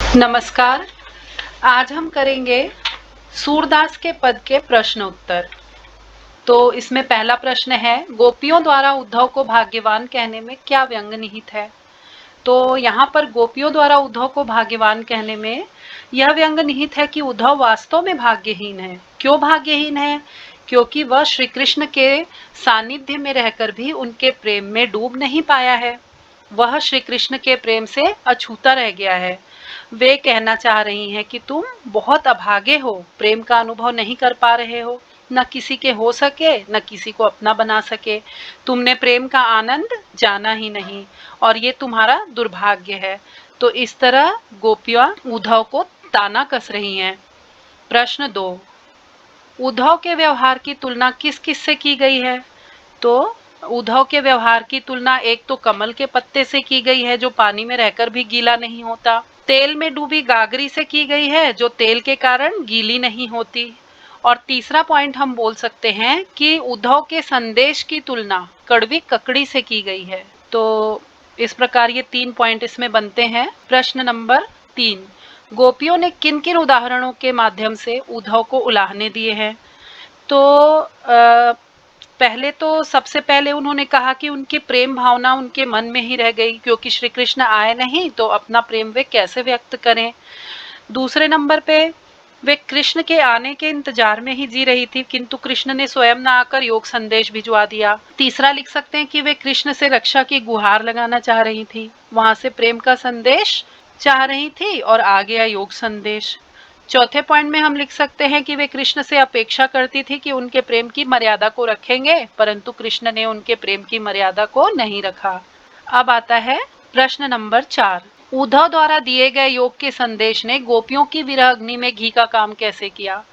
नमस्कार। आज हम करेंगे सूरदास के पद के प्रश्न उत्तर। तो इसमें पहला प्रश्न है, गोपियों द्वारा उद्धव को भाग्यवान कहने में क्या व्यंग निहित है? तो यहाँ पर गोपियों द्वारा उद्धव को भाग्यवान कहने में यह व्यंग निहित है कि उद्धव वास्तव में भाग्यहीन है। क्यों भाग्यहीन है? क्योंकि वह श्री कृष्ण के सानिध्य में रहकर भी उनके प्रेम में डूब नहीं पाया है। वह श्री कृष्ण के प्रेम से अछूता रह गया है। वे कहना चाह रही हैं कि तुम बहुत अभागे हो, प्रेम का अनुभव नहीं कर पा रहे हो, न किसी के हो सके न किसी को अपना बना सके। तुमने प्रेम का आनंद जाना ही नहीं और ये तुम्हारा दुर्भाग्य है। तो इस तरह गोपियां उद्धव को ताना कस रही हैं। प्रश्न 2, उद्धव के व्यवहार की तुलना किस किस से की गई है? तो उद्धव के व्यवहार की तुलना एक तो कमल के पत्ते से की गई है जो पानी में रहकर भी गीला नहीं होता, तेल में डूबी गागरी से की गई है जो तेल के कारण गीली नहीं होती, और तीसरा पॉइंट हम बोल सकते हैं कि उद्धव के संदेश की तुलना कड़वी ककड़ी से की गई है। तो इस प्रकार ये 3 पॉइंट इसमें बनते हैं। प्रश्न नंबर 3, गोपियों ने किन किन उदाहरणों के माध्यम से उद्धव को उलाहने दिए हैं? तो पहले तो सबसे पहले उन्होंने कहा कि उनकी प्रेम भावना उनके मन में ही रह गई, क्योंकि श्री कृष्ण आए नहीं तो अपना प्रेम वे कैसे व्यक्त करें। दूसरे नंबर पे वे कृष्ण के आने के इंतजार में ही जी रही थी, किंतु कृष्ण ने स्वयं न आकर योग संदेश भिजवा दिया। तीसरा लिख सकते हैं कि वे कृष्ण से रक्षा की गुहार लगाना चाह रही थी, वहां से प्रेम का संदेश चाह रही थी और आ गया योग संदेश। चौथे पॉइंट में हम लिख सकते हैं कि वे कृष्ण से अपेक्षा करती थी कि उनके प्रेम की मर्यादा को रखेंगे, परंतु कृष्ण ने उनके प्रेम की मर्यादा को नहीं रखा। अब आता है प्रश्न नंबर 4, उद्धव द्वारा दिए गए योग के संदेश ने गोपियों की विरह अग्नि में घी का काम कैसे किया?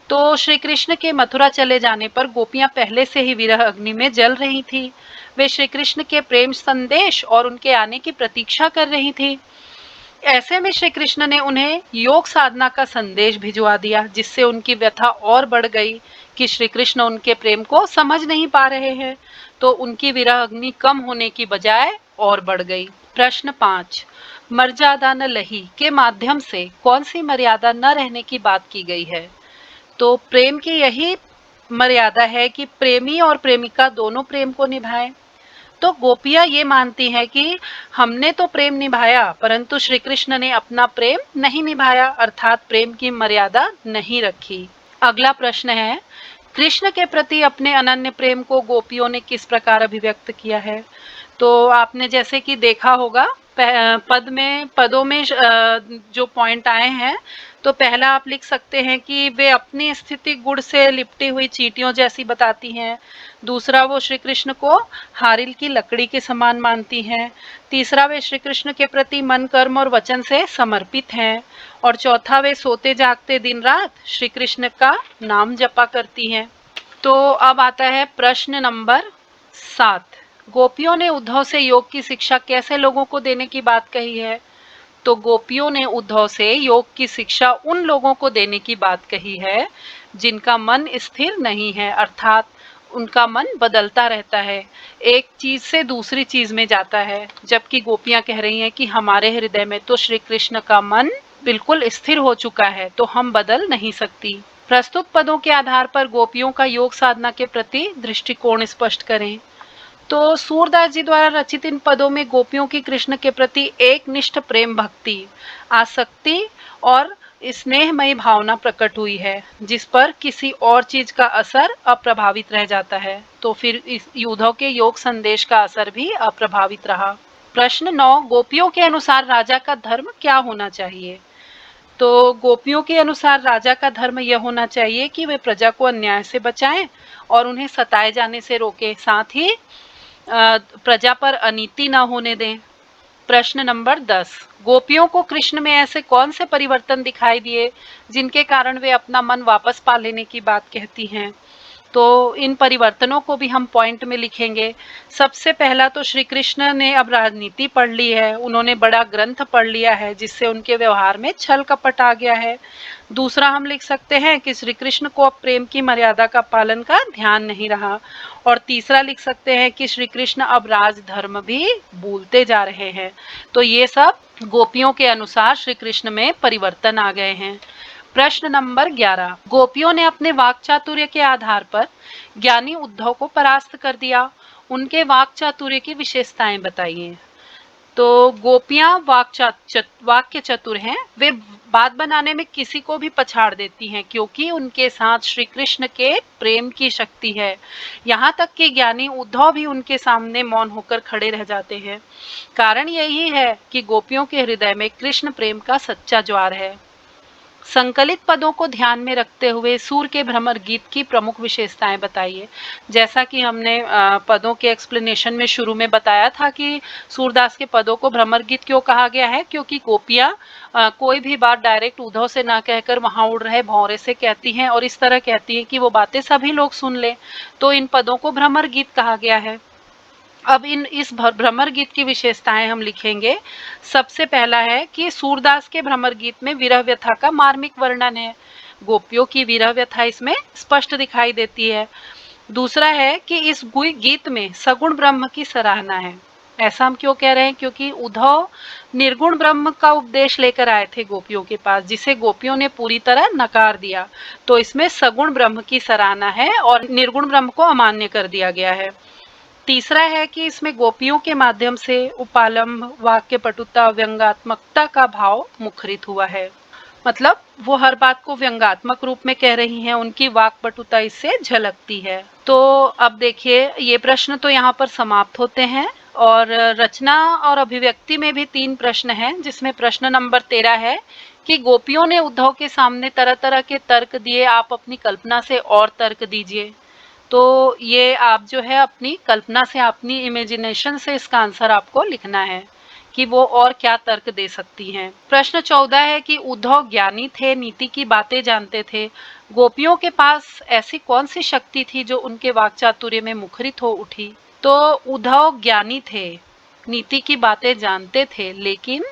तो श्री कृष्ण के मथुरा चले जाने पर गोपियां पहले से ही विरह अग्नि में जल रही थी। वे श्री कृष्ण के प्रेम संदेश और उनके आने की प्रतीक्षा कर रही थी। ऐसे में श्री कृष्ण ने उन्हें योग साधना का संदेश भिजवा दिया, जिससे उनकी व्यथा और बढ़ गई कि श्री कृष्ण उनके प्रेम को समझ नहीं पा रहे हैं। तो उनकी विरह अग्नि कम होने की बजाय और बढ़ गई। प्रश्न 5, मर्यादा न लही के माध्यम से कौन सी मर्यादा न रहने की बात की गई है? तो प्रेम की यही मर्यादा है कि प्रेमी और प्रेमिका दोनों प्रेम को निभाएं। तो गोपियां ये मानती हैं कि हमने तो प्रेम निभाया, परंतु श्री कृष्ण ने अपना प्रेम नहीं निभाया, अर्थात प्रेम की मर्यादा नहीं रखी। अगला प्रश्न है, कृष्ण के प्रति अपने अनन्य प्रेम को गोपियों ने किस प्रकार अभिव्यक्त किया है? तो आपने जैसे कि देखा होगा पदों में जो पॉइंट आए हैं, तो पहला आप लिख सकते हैं कि वे अपनी स्थिति गुड़ से लिपटी हुई चींटियों जैसी बताती हैं। दूसरा, वो श्री कृष्ण को हारिल की लकड़ी के समान मानती हैं। तीसरा, वे श्री कृष्ण के प्रति मन, कर्म और वचन से समर्पित हैं। और चौथा, वे सोते जागते दिन रात श्री कृष्ण का नाम जपा करती हैं। तो अब आता है प्रश्न नंबर 7, गोपियों ने उद्धव से योग की शिक्षा कैसे लोगों को देने की बात कही है? तो गोपियों ने उद्धव से योग की शिक्षा उन लोगों को देने की बात कही है जिनका मन स्थिर नहीं है, अर्थात उनका मन बदलता रहता है, एक चीज से दूसरी चीज में जाता है। जबकि गोपियां कह रही हैं कि हमारे हृदय में तो श्री कृष्ण का मन बिल्कुल स्थिर हो चुका है, तो हम बदल नहीं सकती। प्रस्तुत पदों के आधार पर गोपियों का योग साधना के प्रति दृष्टिकोण स्पष्ट करें। तो सूरदास जी द्वारा रचित इन पदों में गोपियों की कृष्ण के प्रति एक निष्ठ प्रेम, भक्ति, आसक्ति और स्नेहमयी भावना प्रकट हुई है, जिस पर किसी और चीज का असर अप्रभावित रह जाता है। तो फिर इस उद्धव के योग संदेश का असर भी अप्रभावित रहा। प्रश्न 9, गोपियों के अनुसार राजा का धर्म क्या होना चाहिए? तो गोपियों के अनुसार राजा का धर्म यह होना चाहिए कि वे प्रजा को अन्याय से बचाएं और उन्हें सताए जाने से रोकें, साथ ही प्रजा पर अनीति न होने दें। प्रश्न नंबर 10, गोपियों को कृष्ण में ऐसे कौन से परिवर्तन दिखाई दिए जिनके कारण वे अपना मन वापस पा लेने की बात कहती हैं? तो इन परिवर्तनों को भी हम पॉइंट में लिखेंगे। सबसे पहला तो श्री कृष्ण ने अब राजनीति पढ़ ली है, उन्होंने बड़ा ग्रंथ पढ़ लिया है जिससे उनके व्यवहार में छल कपट आ गया है। दूसरा हम लिख सकते हैं कि श्री कृष्ण को अब प्रेम की मर्यादा का पालन का ध्यान नहीं रहा। और तीसरा लिख सकते हैं कि श्री कृष्ण अब राजधर्म भी भूलते जा रहे हैं। तो ये सब गोपियों के अनुसार श्री कृष्ण में परिवर्तन आ गए हैं। प्रश्न नंबर 11, गोपियों ने अपने वाक चातुर्य के आधार पर ज्ञानी उद्धव को परास्त कर दिया, उनके वाक चातुर्य की विशेषताएं बताइए। तो गोपियां वाक्य चतुर हैं, वे बात बनाने में किसी को भी पछाड़ देती हैं क्योंकि उनके साथ श्री कृष्ण के प्रेम की शक्ति है। यहाँ तक कि ज्ञानी उद्धव भी उनके सामने मौन होकर खड़े रह जाते हैं। कारण यही है कि गोपियों के हृदय में कृष्ण प्रेम का सच्चा ज्वार है। संकलित पदों को ध्यान में रखते हुए सूर के भ्रमर गीत की प्रमुख विशेषताएं बताइए। जैसा कि हमने पदों के एक्सप्लेनेशन में शुरू में बताया था कि सूरदास के पदों को भ्रमर गीत क्यों कहा गया है, क्योंकि गोपियां कोई भी बात डायरेक्ट उद्धव से ना कहकर वहां उड़ रहे भौरे से कहती हैं और इस तरह कहती हैं कि वो बातें सभी लोग सुन ले। तो इन पदों को भ्रमर गीत कहा गया है। अब इस भ्रमर गीत की विशेषताएं हम लिखेंगे। सबसे पहला है कि सूरदास के भ्रमर गीत में विरह व्यथा का मार्मिक वर्णन है। गोपियों की विरह व्यथा इसमें स्पष्ट दिखाई देती है। दूसरा है कि इस गीत में सगुण ब्रह्म की सराहना है। ऐसा हम क्यों कह रहे हैं, क्योंकि उद्धव निर्गुण ब्रह्म का उपदेश लेकर आए थे गोपियों के पास, जिसे गोपियों ने पूरी तरह नकार दिया। तो इसमें सगुण ब्रह्म की सराहना है और निर्गुण ब्रह्म को अमान्य कर दिया गया है। तीसरा है कि इसमें गोपियों के माध्यम से उपालंब, वाक्य पटुता, व्यंगात्मकता का भाव मुखरित हुआ है। मतलब वो हर बात को व्यंगात्मक रूप में कह रही हैं, उनकी वाक पटुता इससे झलकती है। तो अब देखिए, ये प्रश्न तो यहाँ पर समाप्त होते हैं और रचना और अभिव्यक्ति में भी 3 प्रश्न हैं, जिसमें प्रश्न नंबर 13 है कि गोपियों ने उद्धव के सामने तरह तरह के तर्क दिए, आप अपनी कल्पना से और तर्क दीजिए। तो ये आप जो है अपनी कल्पना से, अपनी इमेजिनेशन से इसका आंसर आपको लिखना है कि वो और क्या तर्क दे सकती हैं। प्रश्न 14 है कि उद्धव ज्ञानी थे, नीति की बातें जानते थे, गोपियों के पास ऐसी कौन सी शक्ति थी जो उनके वाक्चातुर्य में मुखरित हो उठी। तो उद्धव ज्ञानी थे, नीति की बातें जानते थे, लेकिन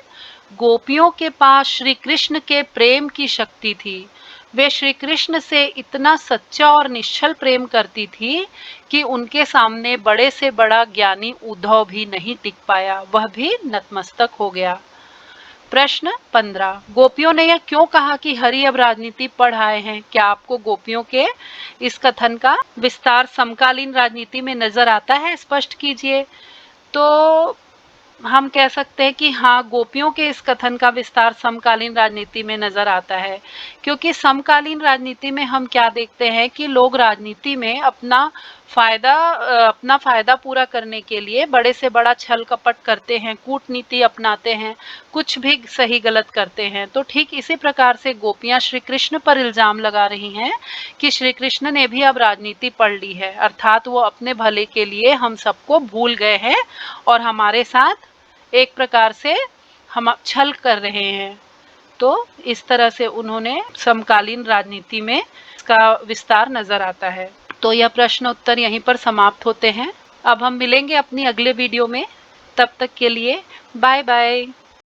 गोपियों के पास श्री कृष्ण के प्रेम की शक्ति थी। वे श्री कृष्ण से इतना सच्चा और निश्चल प्रेम करती थी कि उनके सामने बड़े से बड़ा ज्ञानी उद्धव भी नहीं टिक पाया, वह भी नतमस्तक हो गया। प्रश्न 15, गोपियों ने यह क्यों कहा कि हरि अब राजनीति पढ़ आए हैं? क्या आपको गोपियों के इस कथन का विस्तार समकालीन राजनीति में नजर आता है? स्पष्ट कीजिए। तो हम कह सकते हैं कि हाँ, गोपियों के इस कथन का विस्तार समकालीन राजनीति में नजर आता है, क्योंकि समकालीन राजनीति में हम क्या देखते हैं कि लोग राजनीति में अपना फायदा पूरा करने के लिए बड़े से बड़ा छल कपट करते हैं, कूटनीति अपनाते हैं, कुछ भी सही गलत करते हैं। तो ठीक इसी प्रकार से गोपियां श्री कृष्ण पर इल्जाम लगा रही हैं कि श्री कृष्ण ने भी अब राजनीति पढ़ ली है, अर्थात वो अपने भले के लिए हम सबको भूल गए हैं और हमारे साथ एक प्रकार से हम छल कर रहे हैं। तो इस तरह से उन्होंने समकालीन राजनीति में इसका विस्तार नजर आता है। तो यह प्रश्न उत्तर यहीं पर समाप्त होते हैं। अब हम मिलेंगे अपनी अगले वीडियो में, तब तक के लिए बाय बाय।